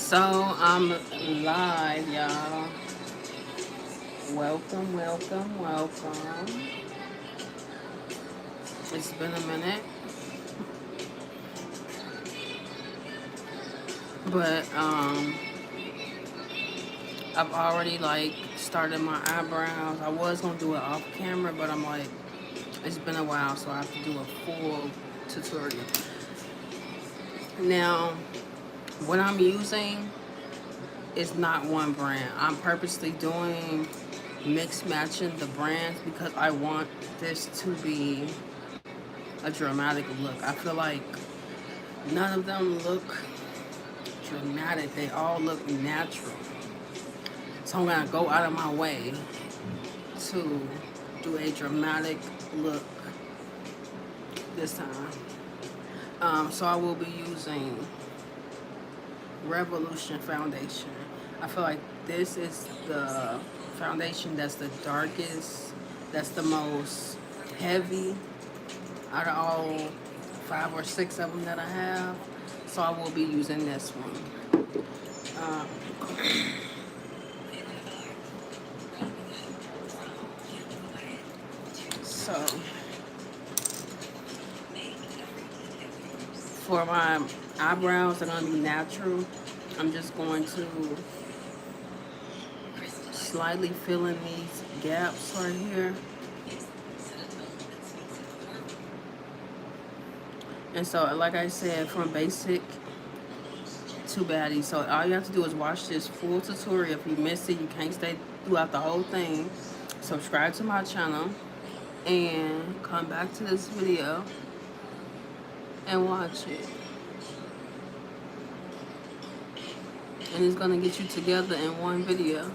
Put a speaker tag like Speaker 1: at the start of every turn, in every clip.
Speaker 1: So I'm live, y'all. Welcome, welcome, welcome. It's been a minute, but I've already like started my eyebrows. I was gonna do it off camera, but I'm like, it's been a while, so I have to do a full tutorial. Now, what I'm using is not one brand. I'm purposely doing mix matching the brands because I want this to be a dramatic look. I feel like none of them look dramatic. They all look natural. So I'm gonna go out of my way to do a dramatic look this time. So I will be using Revolution foundation. I feel like this is the foundation that's the darkest, that's the most heavy out of all 5 or 6 of them that I have. So I will be using this one. Um, so for my eyebrows, they're gonna be natural. I'm just going to slightly fill in these gaps right here. And so, like I said, from basic to baddie. So all you have to do is watch this full tutorial. If you missed it, you can't stay throughout the whole thing. Subscribe to my channel and come back to this video and watch it. And it's gonna get you together in one video.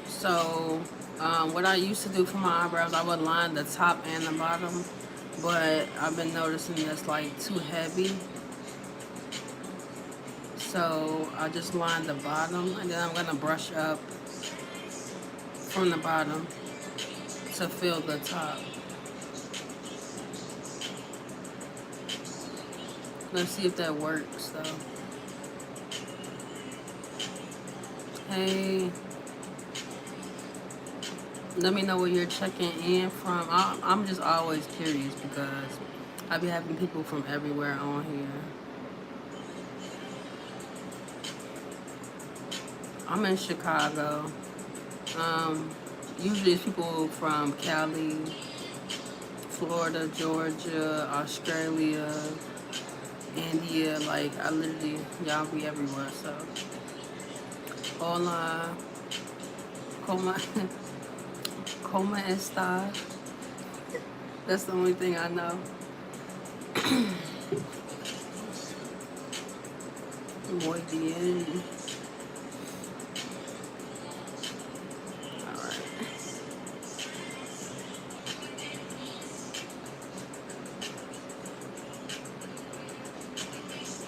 Speaker 1: So what I used to do for my eyebrows, I would line the top and the bottom, but I've been noticing that's like too heavy. So I just line the bottom and then I'm gonna brush up from the bottom to fill the top. Let's see if that works though. Hey, let me know where you're checking in from. I'm just always curious because I be having people from everywhere on here. I'm in Chicago. Usually it's people from Cali, Florida, Georgia, Australia, India. Like I literally, y'all be everywhere. So, hola, como, como esta? That's the only thing I know. Muy bien. Alright.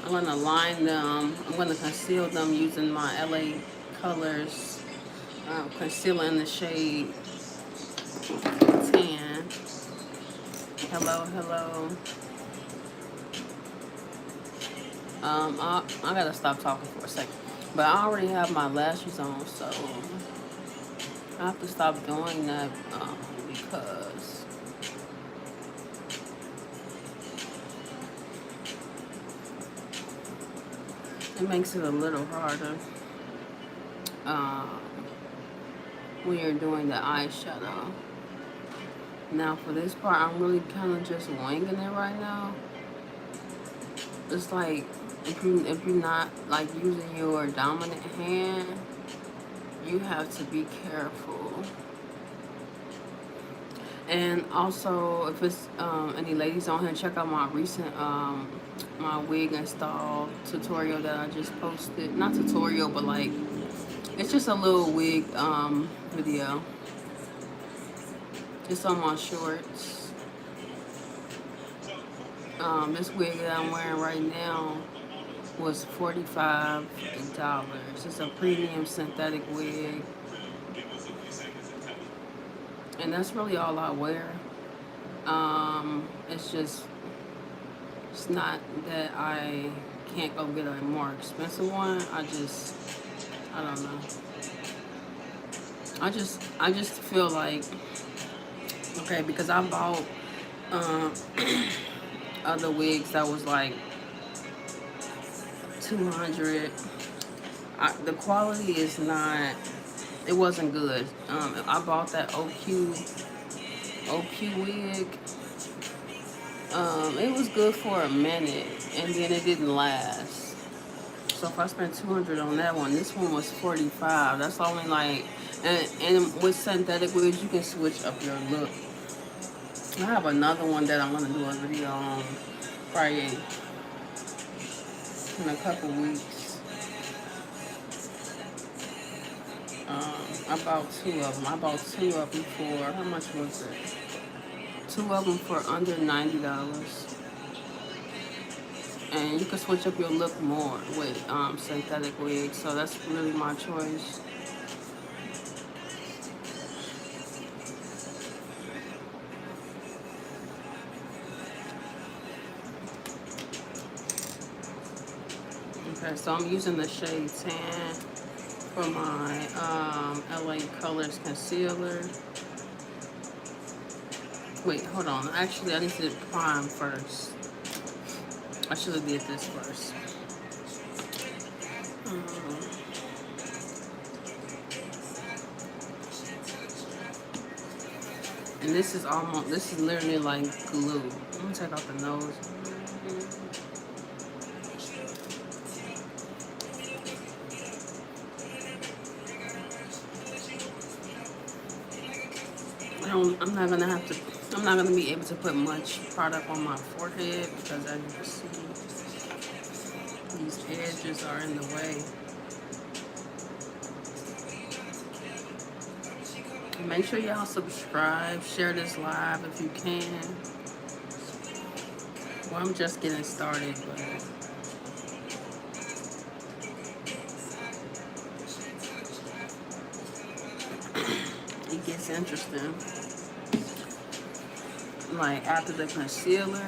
Speaker 1: I'm gonna line them. I'm gonna conceal them using my LA Colors concealer in the shade tan. Hello, hello. I gotta stop talking for a second. But I already have my lashes on, so I have to stop doing that because it makes it a little harder when you're doing the eyeshadow. Now for this part, I'm really kind of just winging it right now. It's like if you're not like using your dominant hand, you have to be careful. And also, if it's any ladies on here, check out my recent my wig install tutorial that I just posted. Not tutorial, but like it's just a little wig video. Just on my shorts. This wig that I'm wearing right now was $45. It's a premium synthetic wig. And that's really all I wear. It's just It's not that I can't go get a more expensive one. I don't know. I just feel like, okay, because I bought um, other wigs that was like 200. The quality is not, it wasn't good. I bought that OQ wig. It was good for a minute, and then it didn't last. So if I spent 200 on that one, this one was 45. That's only like, and with synthetic wigs, you can switch up your look. I have another one that I'm gonna do a video on Friday in a couple weeks. I bought two of them. I bought two of them for, how much was it? Two of them for under $90. And you can switch up your look more with synthetic wigs. So that's really my choice. Okay, so I'm using the shade Tan for my LA Colors concealer. Wait, hold on. Actually, I need to prime first. I should have did this first. And this is literally like glue. Let me take out the nose. I'm not gonna be able to put much product on my forehead because as you can see, these edges are in the way. Make sure y'all subscribe, share this live if you can. Well, I'm just getting started, but it gets interesting. Like after the concealer,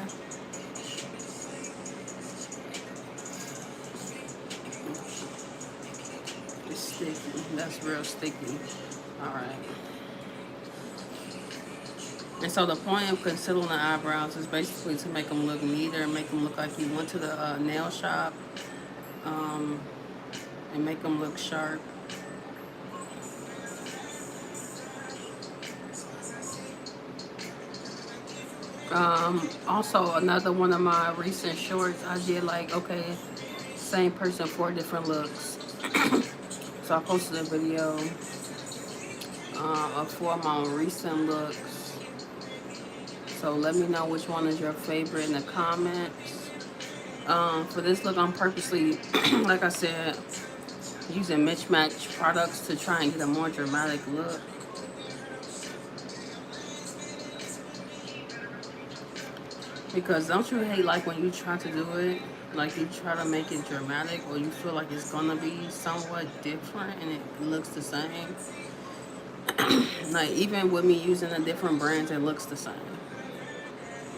Speaker 1: it's sticky. That's real sticky. Alright. And so the point of concealing the eyebrows is basically to make them look neater, make them look like you went to the nail shop, and make them look sharp. Also, another one of my recent shorts, I did like, okay, same person, 4 different looks. So I posted a video of 4 of my recent looks. So let me know which one is your favorite in the comments. For this look, I'm purposely, like I said, using mismatched products to try and get a more dramatic look. Because don't you hate like when you try to do it, like you try to make it dramatic or you feel like it's gonna be somewhat different and it looks the same? Like even with me using the different brands, it looks the same.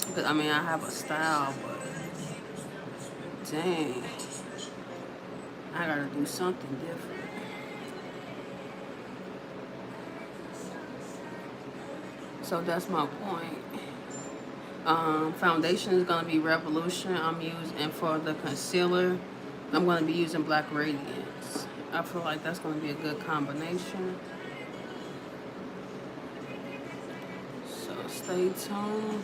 Speaker 1: Because I mean I have a style, but dang, I gotta do something different. So that's my point. Foundation is gonna be Revolution. I'm using, and for the concealer, I'm gonna be using Black Radiance. I feel like that's gonna be a good combination. So stay tuned.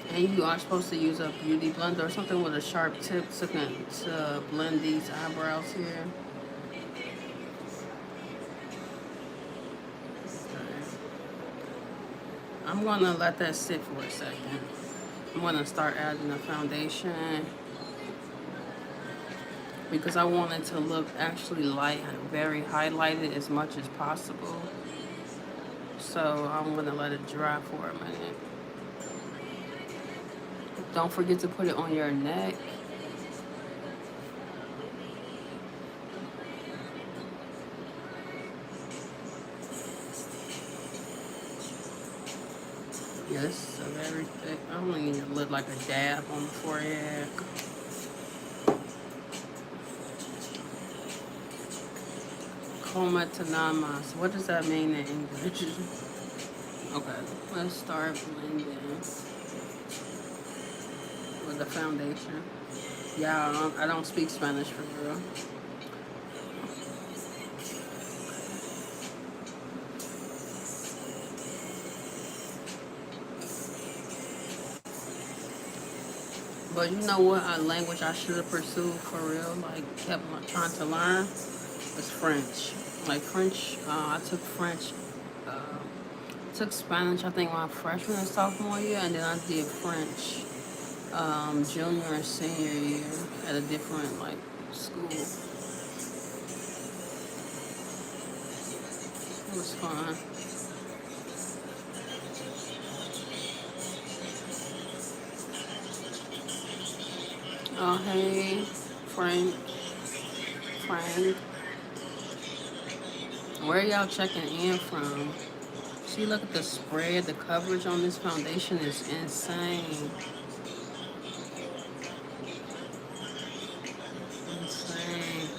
Speaker 1: And you are supposed to use a beauty blender or something with a sharp tip to blend these eyebrows here. I'm gonna let that sit for a second. I'm gonna start adding the foundation because I want it to look actually light and very highlighted as much as possible. So I'm gonna let it dry for a minute. Don't forget to put it on your neck. This is a very thick. I only need to look like a dab on the forehead. Comatanamas. What does that mean in English? Okay, let's start blending with the foundation. Yeah, I don't speak Spanish for real. But you know what? A language I should have pursued for real, like kept trying to learn, was French. Like French, I took French, uh, took Spanish. I think my freshman and sophomore year, and then I did French junior and senior year at a different like school. It was fun. Oh hey, Frank, Frank, where y'all checking in from? See, look at the spread. The coverage on this foundation is insane. Insane.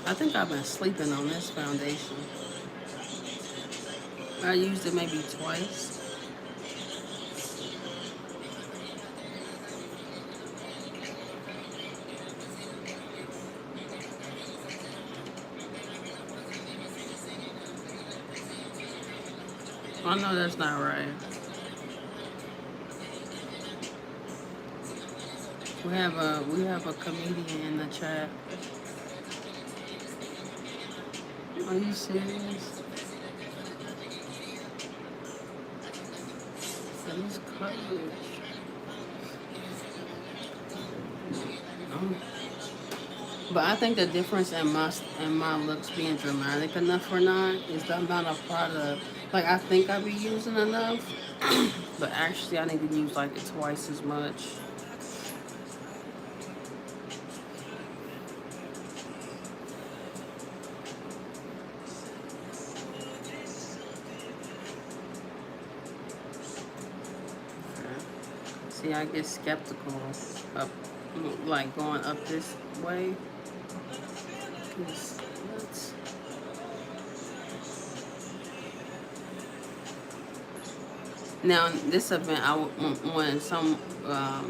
Speaker 1: I think I've been sleeping on this foundation. I used it maybe twice. I know that's not right. We have a comedian in the chat. Are you serious? That is coverage. No. But I think the difference in my looks being dramatic enough or not is the amount of product. Like I think I be using enough, but actually I need to use like twice as much. See, I get skeptical up, like going up this way. 'Cause that's- Now this event, when some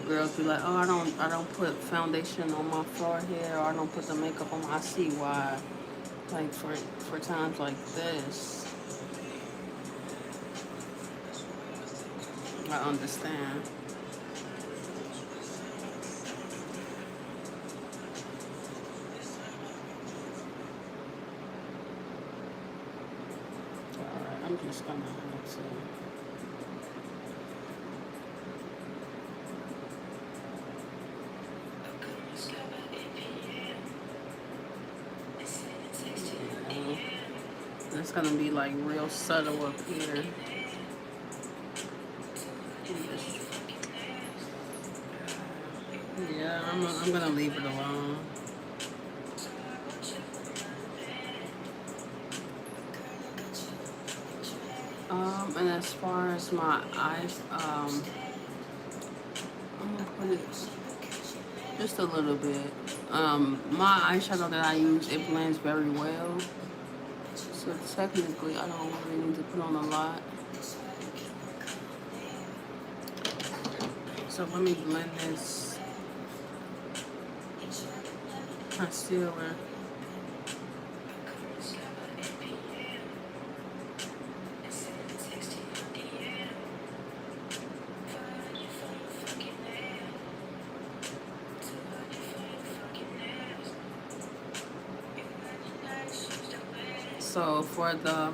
Speaker 1: girls be like, "Oh, I don't put foundation on my forehead, or I don't put the makeup on." I see why. Like for times like this, I understand. Alright, I'm just gonna have to. It's gonna be like real subtle up here. Yeah, I'm gonna leave it alone. And as far as my eyes, I'm gonna put it just a little bit. My eyeshadow that I use, it blends very well. So technically, I don't really need to put on a lot. So let me blend this concealer. So for the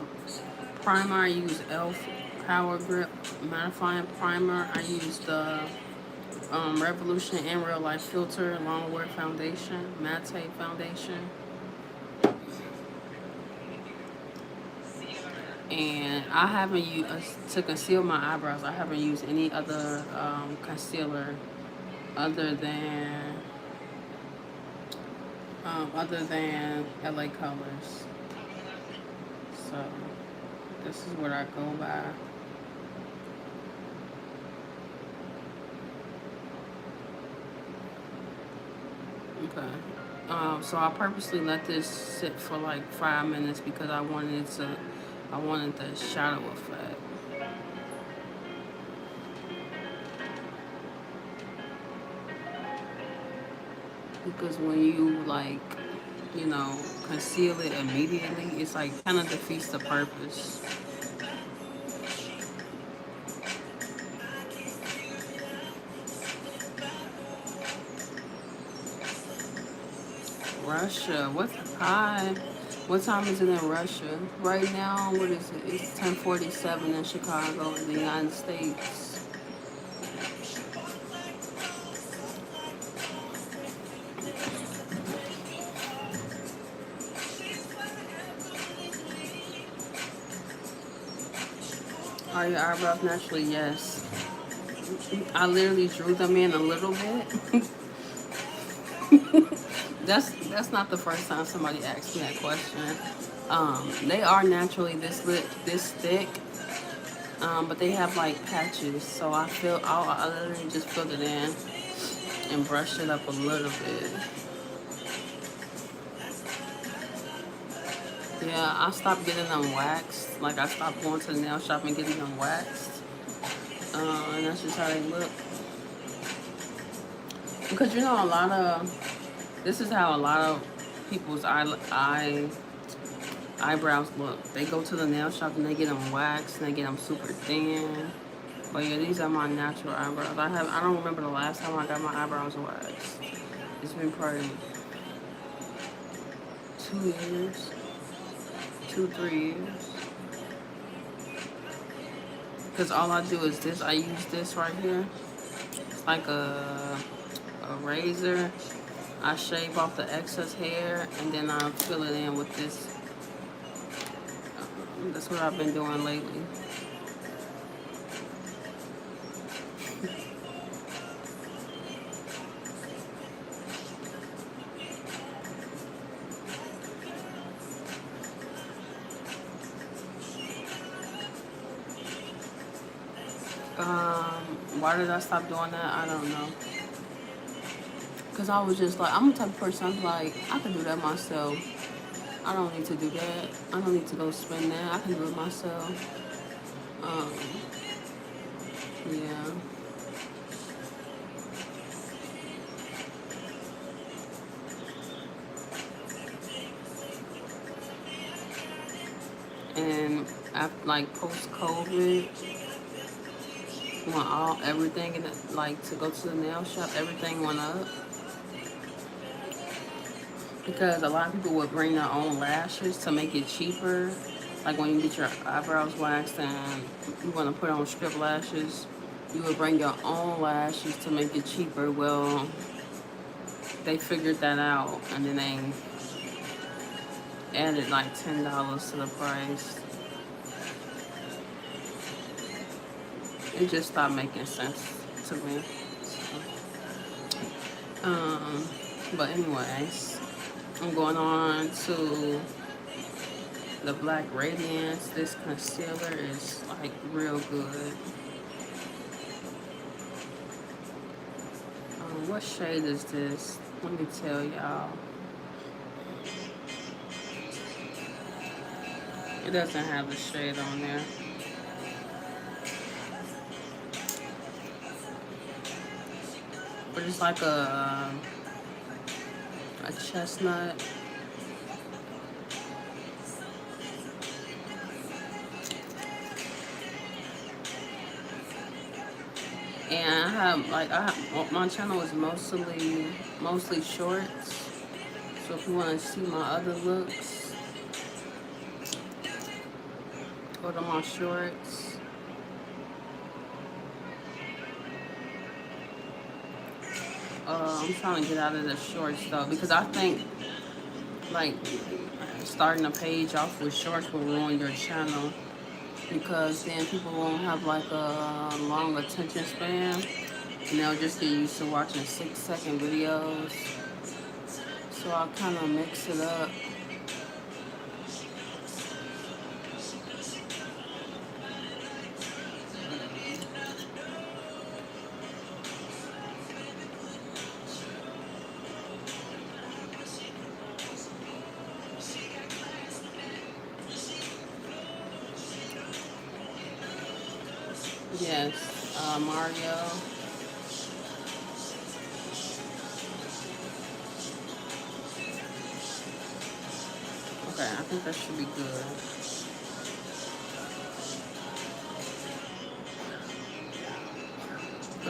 Speaker 1: primer, I use e.l.f. Power Grip Mattifying Primer. I use the Revolution in Real Life Filter Longwear Foundation, Matte Foundation. And I haven't used, to conceal my eyebrows, I haven't used any other concealer other than other than LA Colors. So this is what I go by. Okay. So I purposely let this sit for like 5 minutes because I wanted the shadow effect. Because when you like, you know, conceal it immediately, it's like kind of defeats the purpose. Russia, what? Hi. What time is it in Russia? Right now, what is it? It's 10:47 in Chicago, in the United States. Are your eyebrows naturally? Yes. I literally drew them in a little bit. That's not the first time somebody asked me that question. They are naturally this thick, but they have like patches. So I literally just filled it in and brushed it up a little bit. Yeah, I stopped getting them waxed. Like I stopped going to the nail shop and getting them waxed. And that's just how they look. Because you know, this is how a lot of people's eyebrows look. They go to the nail shop and they get them waxed and they get them super thin. But yeah, these are my natural eyebrows. I don't remember the last time I got my eyebrows waxed. It's been probably 2 years, 2, 3 years. Because all I do is this. I use this right here. It's like a razor. I shave off the excess hair and then I fill it in with this. That's what I've been doing lately. Why did I stop doing that? I don't know. Because I was just like, I'm the type of person, I'm like, I can do that myself. I don't need to do that. I don't need to go spend that. I can do it myself. Um, yeah. And after, like, post-COVID, when everything, in it, like, to go to the nail shop, everything went up. Because a lot of people would bring their own lashes to make it cheaper. Like when you get your eyebrows waxed and you want to put on strip lashes, you would bring your own lashes to make it cheaper. Well, they figured that out and then they added like $10 to the price. It just stopped making sense to me. But anyways, I'm going on to the Black Radiance. This concealer is like real good. What shade is this? Let me tell y'all. It doesn't have the shade on there. But it's like a chestnut. And my channel is mostly shorts. So if you want to see my other looks, go to my shorts. I'm trying to get out of the shorts though because I think like starting a page off with shorts will ruin your channel because then people won't have like a long attention span and they'll just get used to watching 6-second videos. So I'll kind of mix it up. Yes, Mario. Okay, I think that should be good.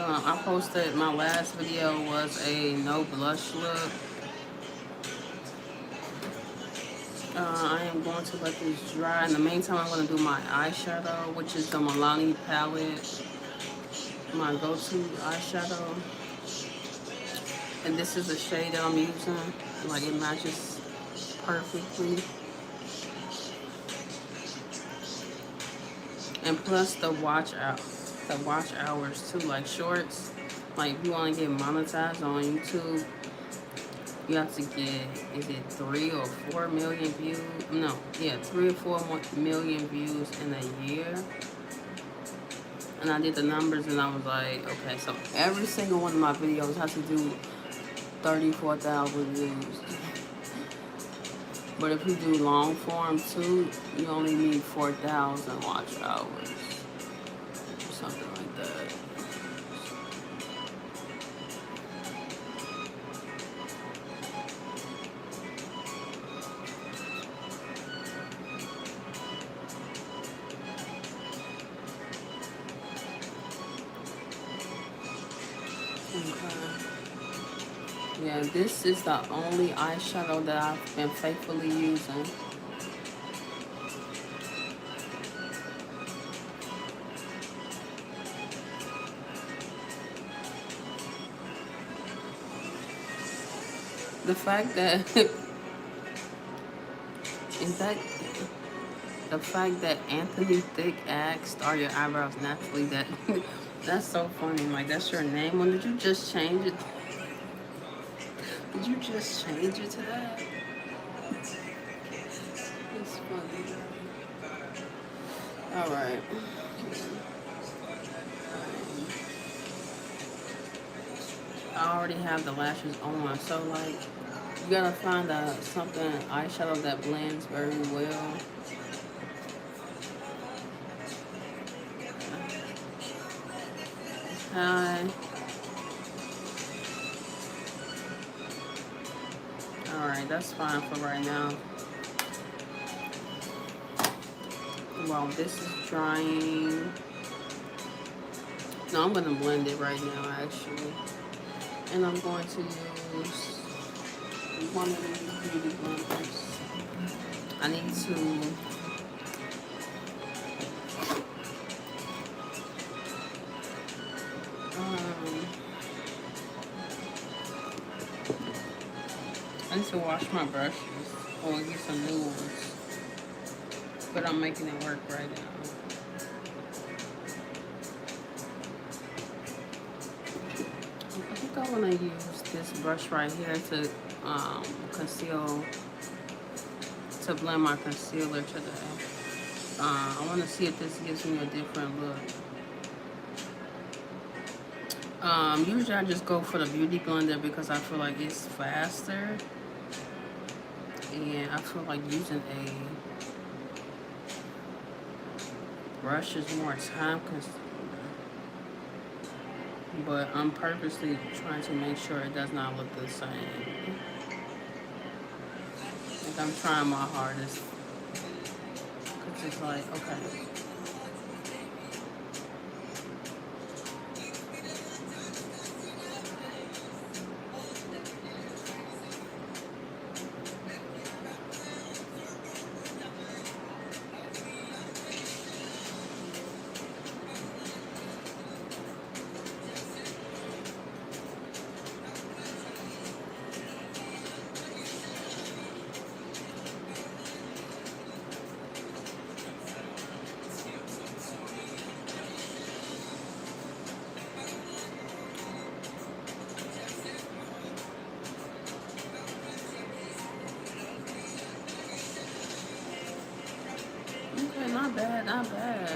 Speaker 1: I posted, my last video was a no blush look. I am going to let these dry. In the meantime, I'm going to do my eyeshadow, which is the Milani palette, my go-to eyeshadow. And this is the shade that I'm using. Like, it matches perfectly. And plus the watch hours too, like shorts. Like, if you want to get monetized on YouTube, you have to get, is it 3 or 4 million views? No, yeah, 3 or 4 million views in a year. And I did the numbers and I was like, okay, so every single one of my videos has to do 34,000 views. But if you do long form too, you only need 4,000 watch hours. Or something like that. Okay. Yeah, this is the only eyeshadow that I've been faithfully using. The fact that is that the fact that Anthony Thick asked, "Are your eyebrows naturally that?" That's so funny. Like, that's your name. When did you just change it? Did you just change it to that? It's funny. All right. I already have the lashes on, so like, you gotta find something eyeshadow that blends very well. Hi. Alright, that's fine for right now. While this is drying. No, I'm gonna blend it right now actually. And I'm going to use one of these beauty blenders. I need to wash my brushes or get some new ones. But I'm making it work right now. I think I want to use this brush right here to to blend my concealer today. I want to see if this gives me a different look. Usually I just go for the beauty blender because I feel like it's faster. And I feel like using a brush is more time consuming. But I'm purposely trying to make sure it does not look the same. Like, I'm trying my hardest. Because it's like, okay. Not bad, not bad.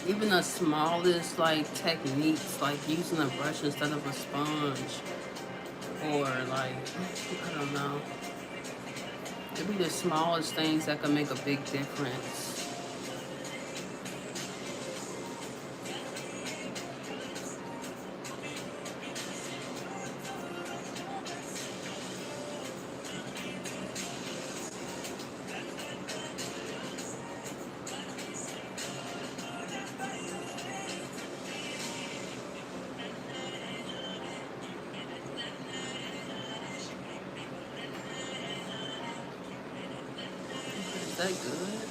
Speaker 1: Even the smallest like techniques, like using a brush instead of a sponge, or like I don't know. It'd be the smallest things that can make a big difference. Is that good?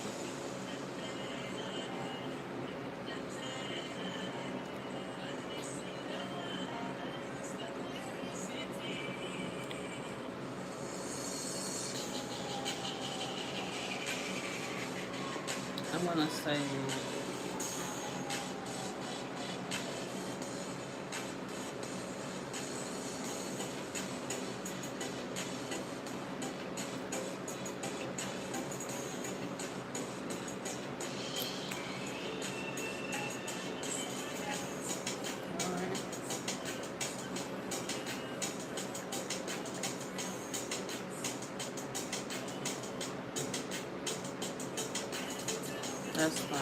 Speaker 1: I wanna say alright. That's fine.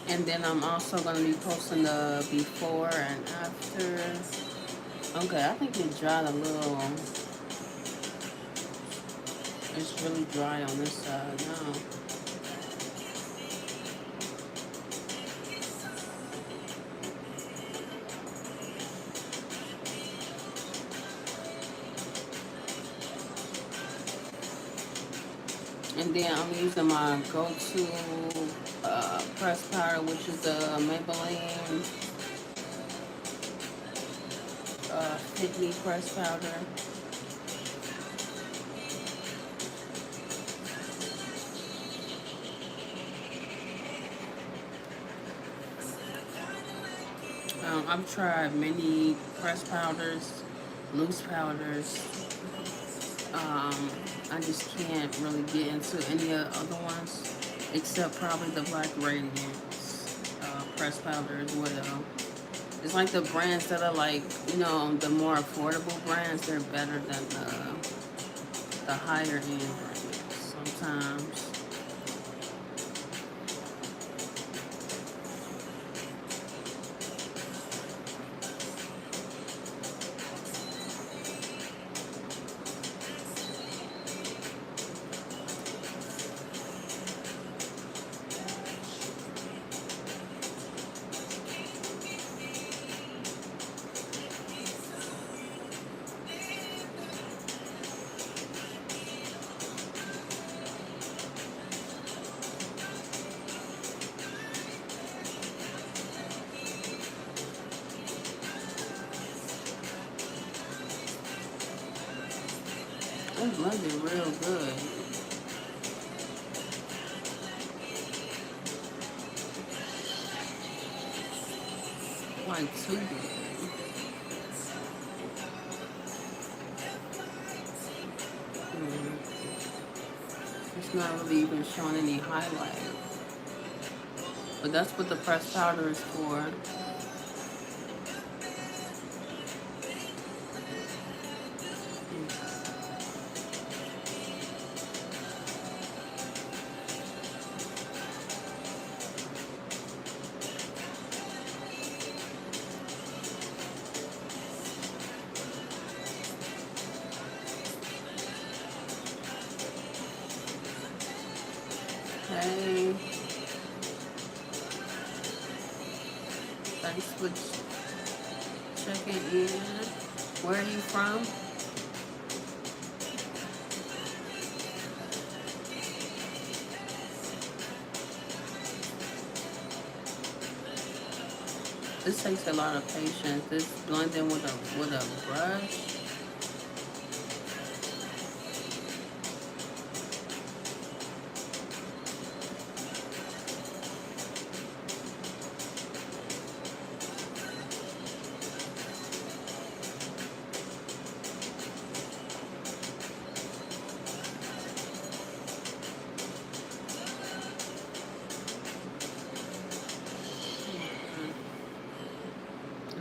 Speaker 1: And then I'm also gonna be posting the before and after. Okay, I think it dried a little. It's really dry on this side now. And then I'm using my go-to press powder, which is the Maybelline Fit Me press powder. I've tried many press powders, loose powders. I just can't really get into any of the other ones, except probably the Black Radiance press powder as well. It's like the brands that are like, you know, the more affordable brands, they're better than the higher end brands sometimes. It blended real good. Like too good. It's not really even showing any highlight. But that's what the pressed powder is for. Hey, thanks for checking in. Where are you from? This takes a lot of patience. This blending with a brush.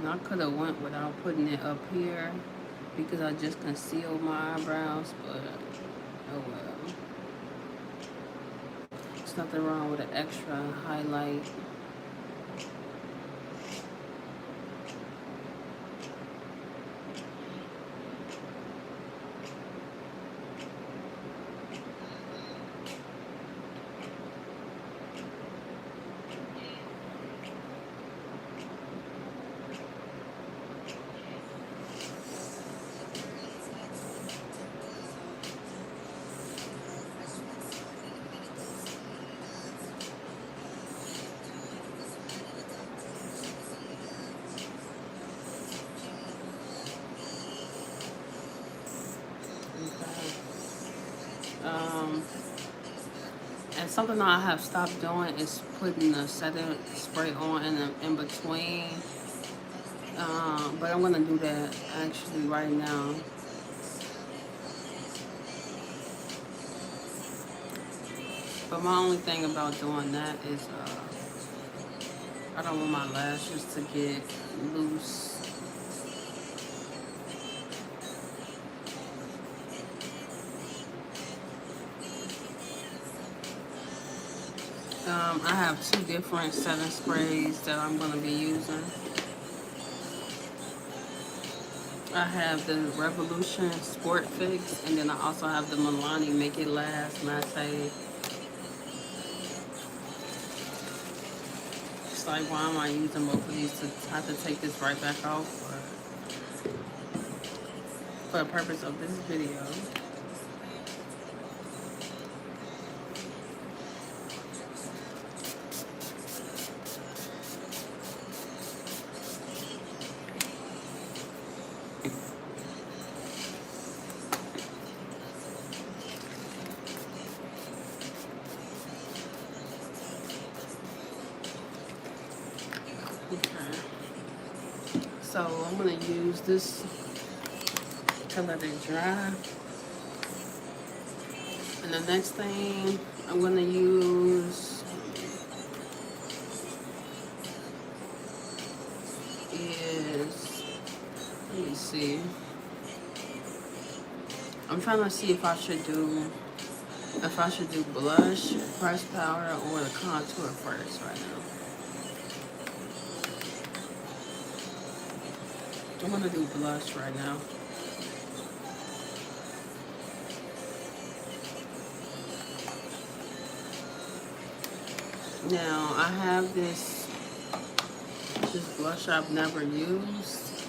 Speaker 1: And I could have went without putting it up here because I just concealed my eyebrows, but oh well. There's nothing wrong with an extra highlight. Um, and something that I have stopped doing is putting the setting spray on in between. But I'm gonna do that actually right now. But my only thing about doing that is I don't want my lashes to get loose. I have two different setting sprays that I'm going to be using. I have the Revolution Sport Fix, and then I also have the Milani Make It Last Matte. It's like, why am I using both of these to have to take this right back off for the purpose of this video? Okay. So I'm going to use this to let it dry. And the next thing I'm going to use is, let me see. I'm trying to see if I should do blush, press powder, or the contour first right now. I'm gonna do blush right now. Now I have this blush I've never used.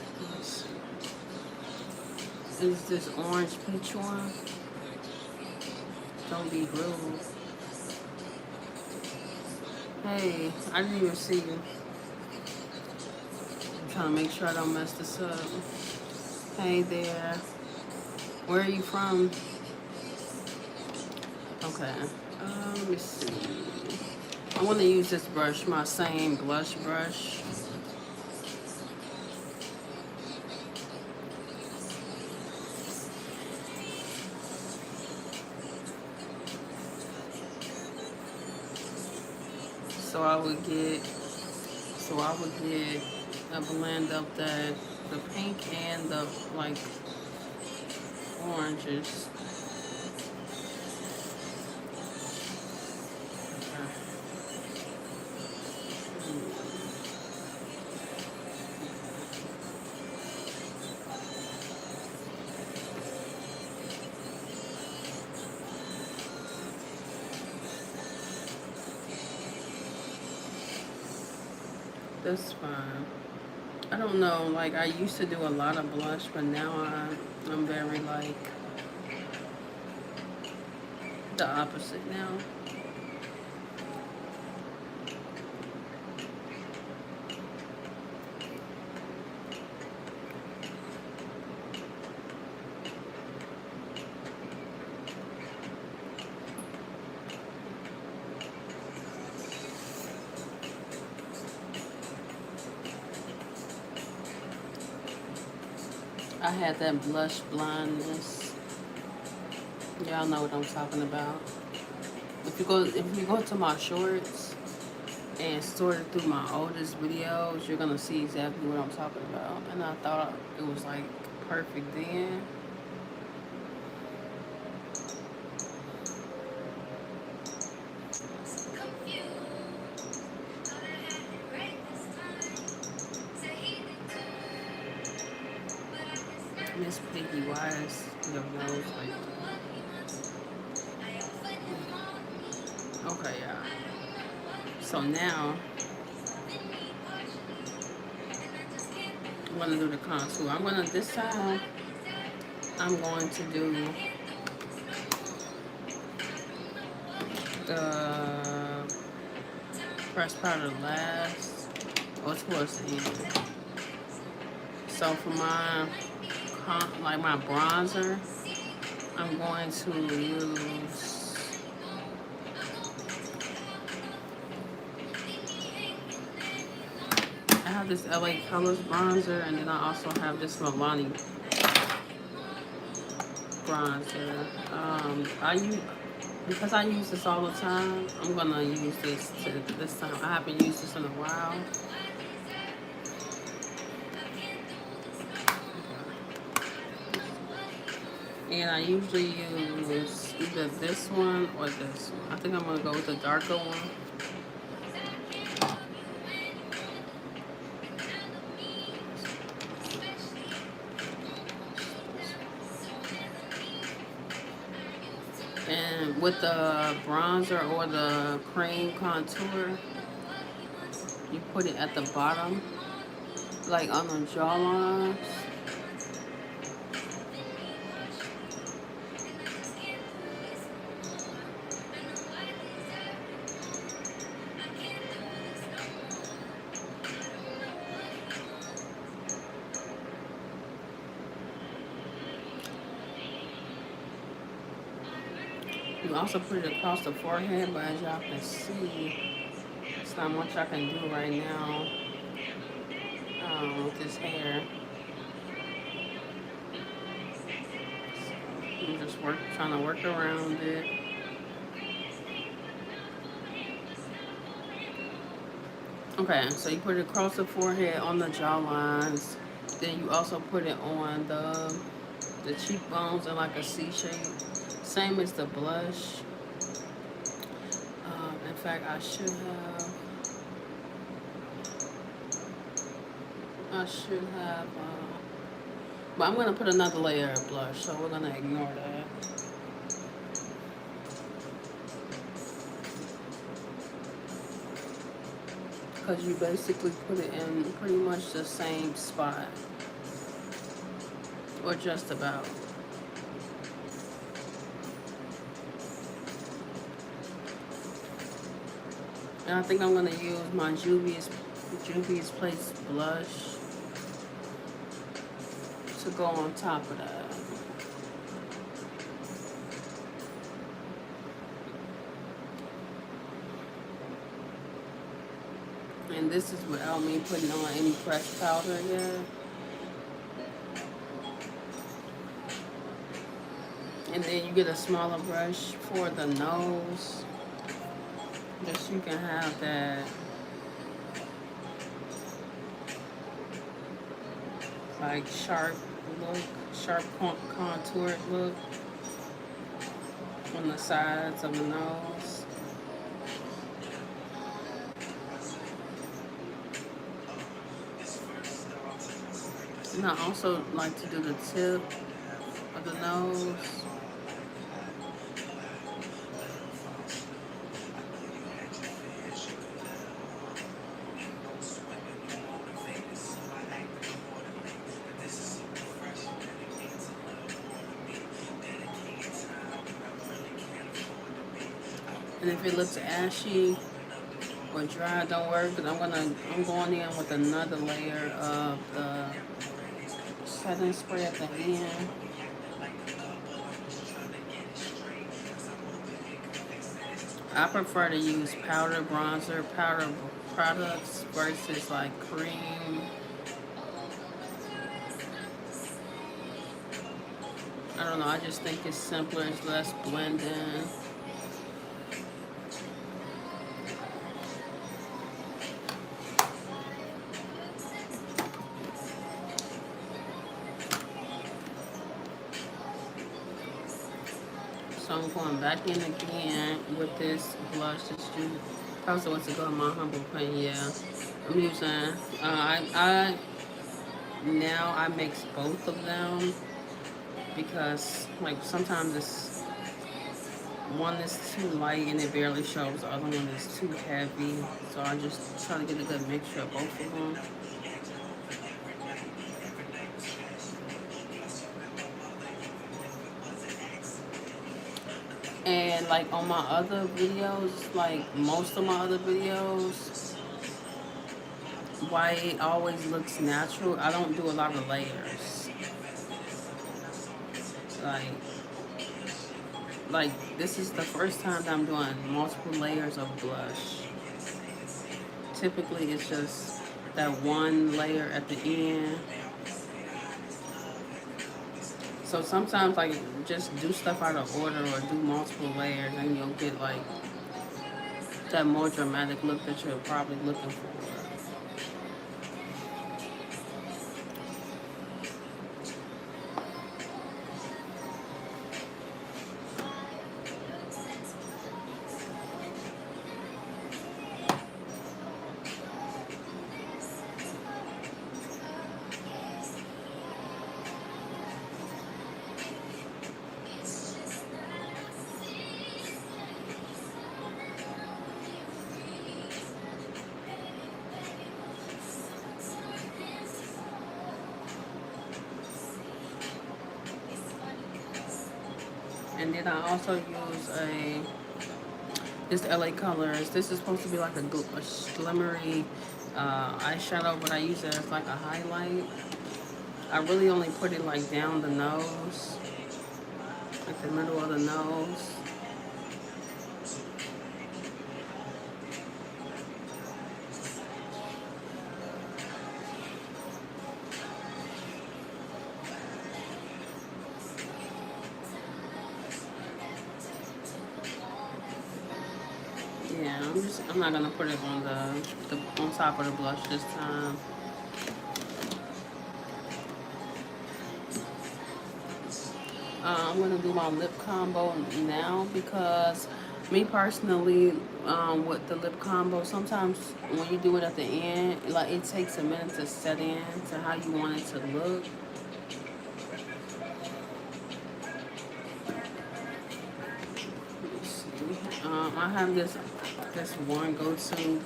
Speaker 1: It's this orange peach one. Don't be rude. Hey, I didn't even see you. I'm trying to make sure I don't mess this up. Hey there. Where are you from? Okay. Let me see. I want to use this brush, my same blush brush. So I would get a blend of the pink and the like oranges. That's fine. I don't know, like I used to do a lot of blush, but now I'm very like the opposite now. I had that blush blindness. Y'all know what I'm talking about. If you go to my shorts, and sorted through my oldest videos, you're gonna see exactly what I'm talking about. And I thought it was like perfect then. Miss Piggy, why is your nose like that? Okay, yeah. So now I'm gonna do the contour. This time I'm going to do the pressed powder last or towards the end. So for my my bronzer, I'm going to use I have this LA Colors bronzer, and then I also have this Milani bronzer. Because I use this all the time, I'm gonna use this time. I haven't used this in a while. And I usually use either this one or this one. I think I'm gonna go with the darker one. And with the bronzer or the cream contour, you put it at the bottom, like on the jawlines. You also put it across the forehead, but as y'all can see, it's not much I can do right now with this hair. So I'm just trying to work around it. Okay, so you put it across the forehead on the jawlines. Then you also put it on the cheekbones in like a C shape. Same as the blush. In fact, I should have, but I'm going to put another layer of blush, so we're going to ignore that. Because you basically put it in pretty much the same spot. Or just about. And I think I'm going to use my Juvia's Place blush to go on top of that. And this is without me putting on any pressed powder yet. And then you get a smaller brush for the nose. Just so you can have that like sharp look, sharp contoured look on the sides of the nose. And I also like to do the tip of the nose. And if it looks ashy or dry, don't worry, because I'm going in with another layer of the setting spray at the end. I prefer to use powder products versus like cream. I don't know, I just think it's simpler, it's less blending. I'm going back in again with this blush. This Juicy. Also, what's to go in my humble opinion? Yeah, I'm using. I now I mix both of them because like sometimes it's one is too light and it barely shows. The other one is too heavy. So I just try to get a good mixture of both of them. And like on my other videos, like most of my other videos, why it always looks natural, I don't do a lot of layers. Like, like this is the first time that I'm doing multiple layers of blush. Typically it's just that one layer at the end. So sometimes like just do stuff out of order or do multiple layers and you'll get like that more dramatic look that you're probably looking for. And then I also use this LA Colors. This is supposed to be like a shimmery eyeshadow, but I use it as like a highlight. I really only put it like down the nose, like the middle of the nose. Yeah, I'm not gonna put it on the on top of the blush this time. I'm gonna do my lip combo now because me personally, with the lip combo, sometimes when you do it at the end, like it takes a minute to set in to how you want it to look. Let's see. I have this one go-to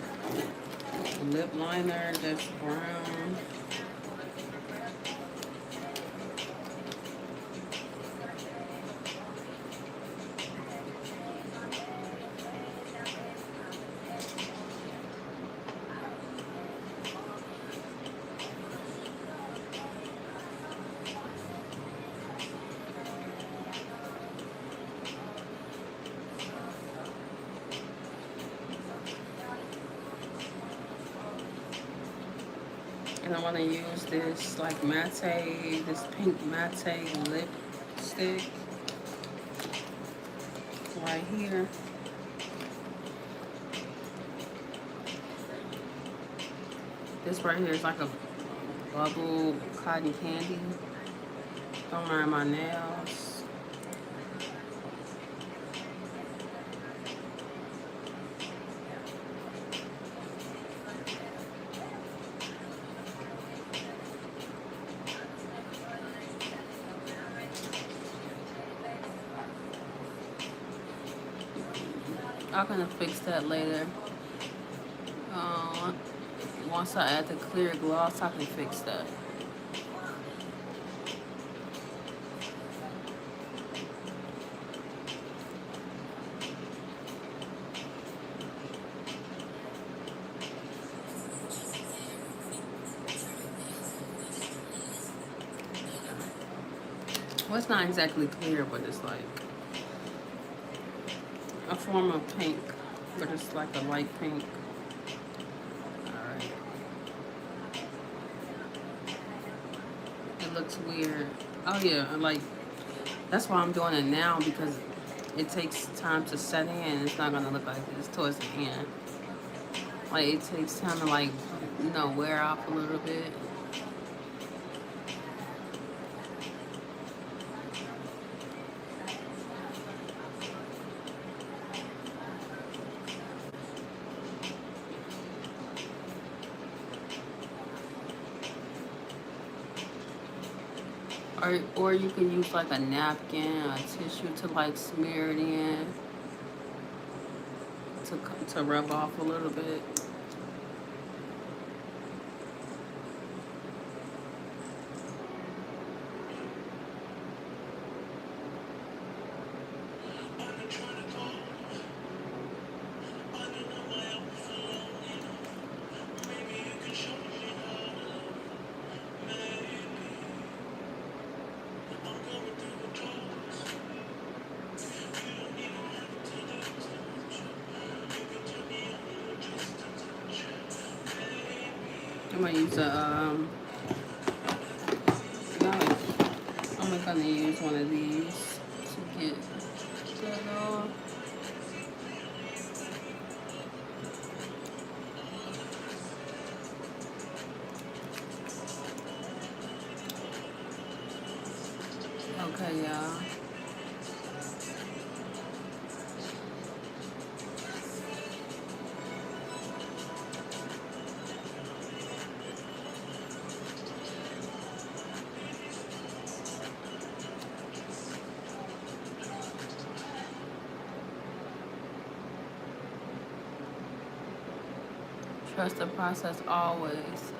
Speaker 1: lip liner that's brown. And I want to use this like this pink matte lipstick right here. This right here is like a bubble cotton candy. Don't mind my nails. I'm gonna fix that later. Uh, Once I add the clear gloss, I can fix that. Well, it's not exactly clear, but it's like a form of pink, but it's like a light pink. Alright. It looks weird. Oh yeah, like that's why I'm doing it now because it takes time to set in. It's not gonna look like this towards the end. Like it takes time to like, wear off a little bit. Or you can use like a napkin, a tissue to like smear it in to rub off a little bit. I'm gonna use no, I'm gonna use one of these to get that off. Okay, y'all. Trust the process always.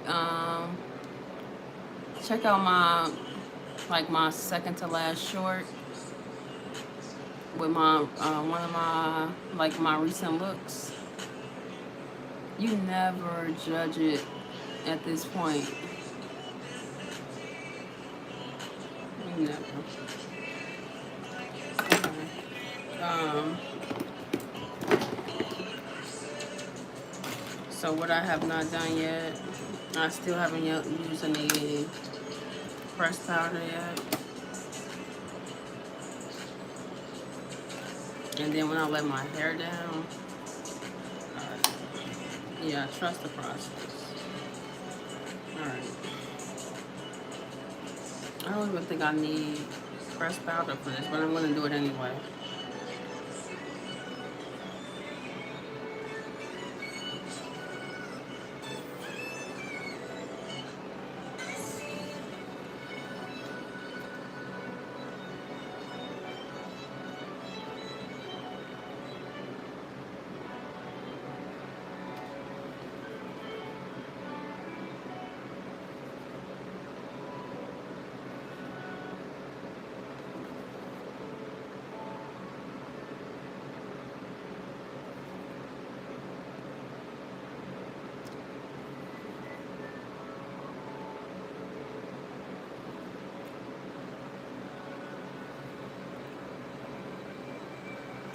Speaker 1: Um, Check out my second to last short with my one of my my recent looks. You never judge it at this point. You never. Okay. So what I have not done yet, I still haven't used any pressed powder yet. And then when I let my hair down, yeah, trust the process. Alright. I don't even think I need pressed powder for this, but I'm going to do it anyway.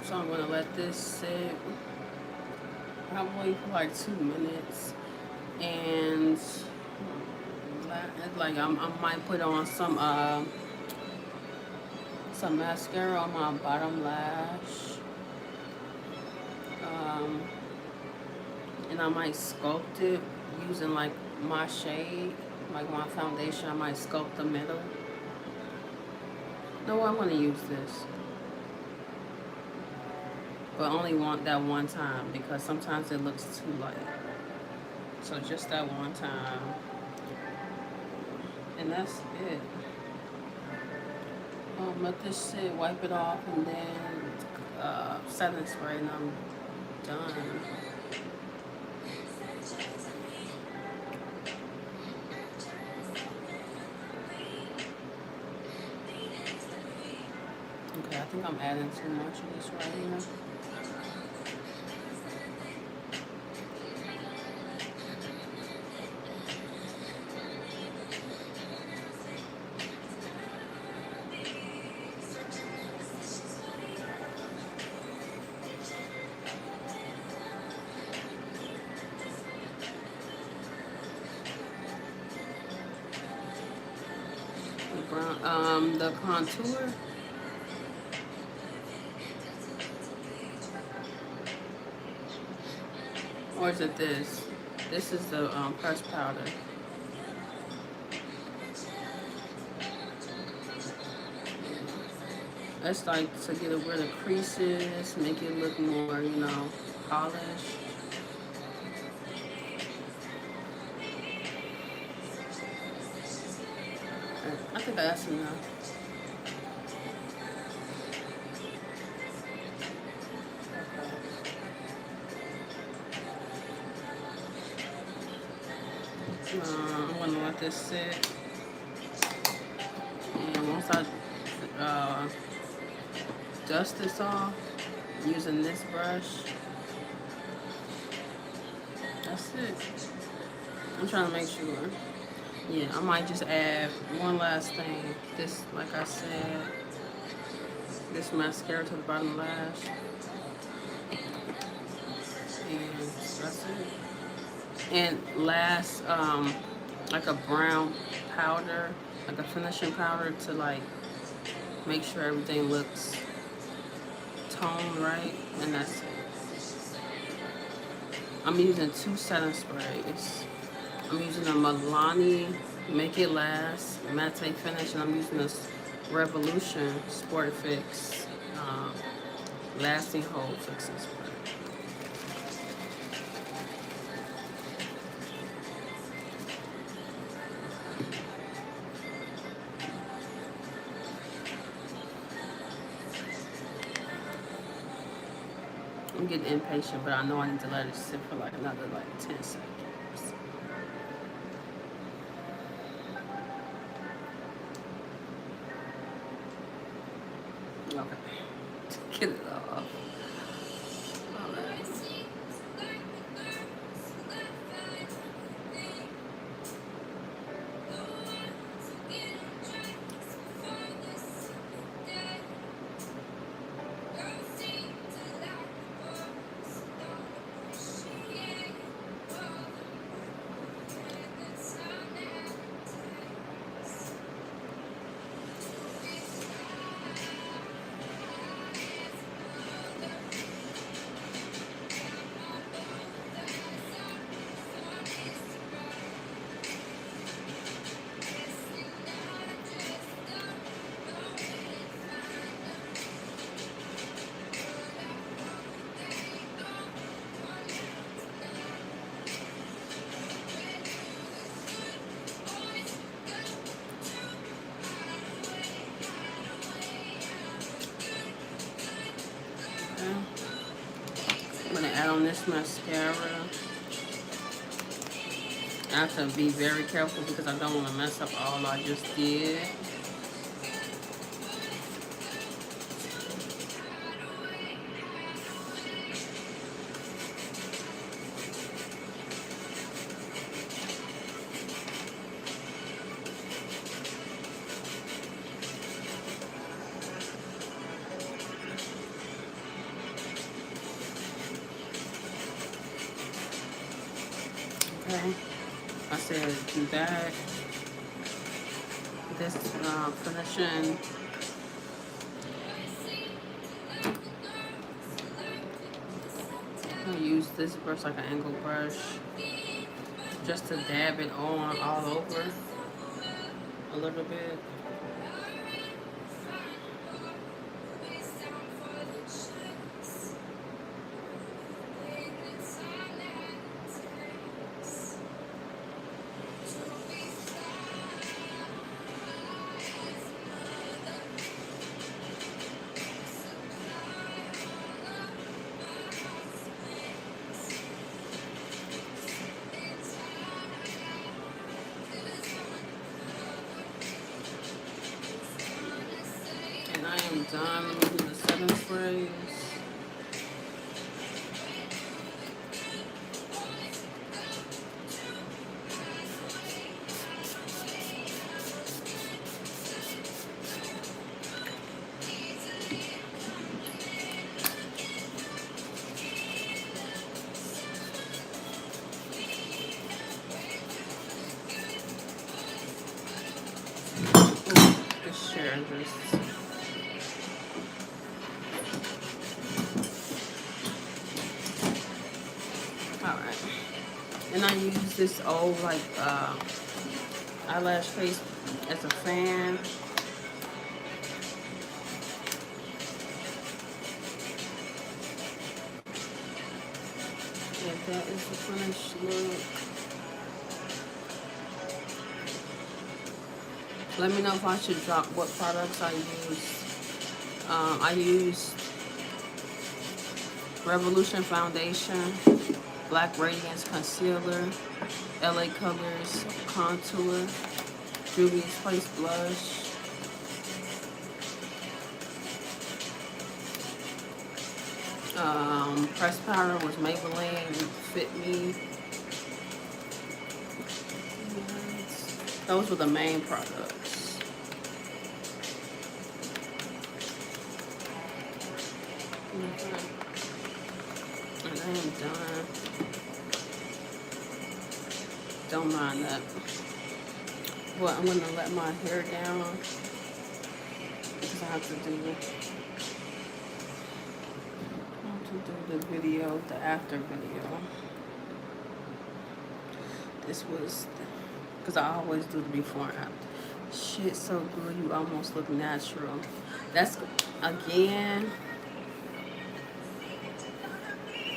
Speaker 1: So I'm gonna let this sit probably for like 2 minutes, and like I might put on some mascara on my bottom lash, and I might sculpt it using like my shade, like my foundation. I might sculpt the middle. No, I'm gonna use this. But only want that one time because sometimes it looks too light. So just that one time. And that's it. Let this sit, wipe it off, and then setting spray, and I'm done. Okay, I think I'm adding too much of this right here. The contour. Or is it this? This is the pressed powder. That's like to get rid of creases, make it look more, polished. I think that's enough. I'm gonna let this sit, and once I dust this off using this brush, that's it. I'm trying to make sure. Yeah, I might just add one last thing. This, like I said, this mascara to the bottom lash, and that's it. And last, like a brown powder, like a finishing powder to like make sure everything looks toned right, and that's it. I'm using 2 setting sprays. I'm using a Milani Make It Last Matte Finish, and I'm using this Revolution Sport Fix Lasting Hold Fixing Spray. I'm getting impatient, but I know I need to let it sit for like another 10 seconds. Okay. Get it off. I'm gonna add on this mascara. I have to be very careful because I don't want to mess up all I just did. Okay, I said do that. This finishing. I'm gonna use this brush like an angle brush just to dab it on all over a little bit. I am done with the setting sprays. Just share this. Alright. And I use this old eyelash face as a fan. Yeah, that is the finished look. Let me know if I should drop what products I use. I use Revolution Foundation, Black Radiance Concealer, LA Colors Contour, Juvia's Place Blush, pressed powder was Maybelline Fit Me. Those were the main products. And I am done. Don't mind that. Well, I'm gonna let my hair down because I have to do the video, the after video. This was, because I always do the before and after. Shit, so good, you almost look natural. That's, again,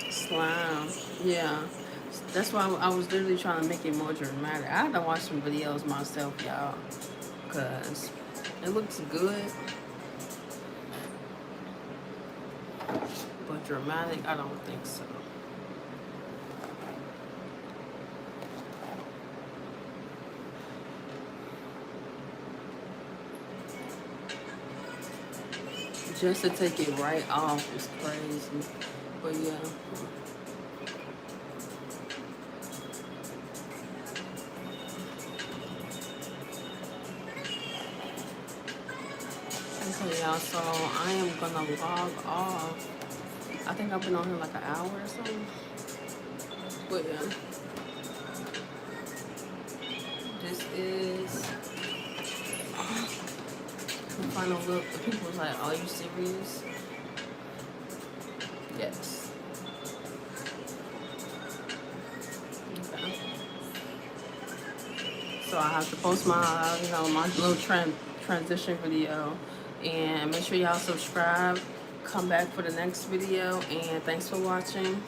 Speaker 1: slime. Yeah, that's why I was literally trying to make it more dramatic. I had to watch some videos myself, y'all, because it looks good. But dramatic, I don't think so. Just to take it right off is crazy. But yeah. Okay, y'all, so I am gonna log off. I think I've been on here like an hour or something. But yeah. This is the final look. The people was like, are you serious? Yes. Okay. So I have to post my, my little transition video. And make sure y'all subscribe. Come back for the next video. And thanks for watching.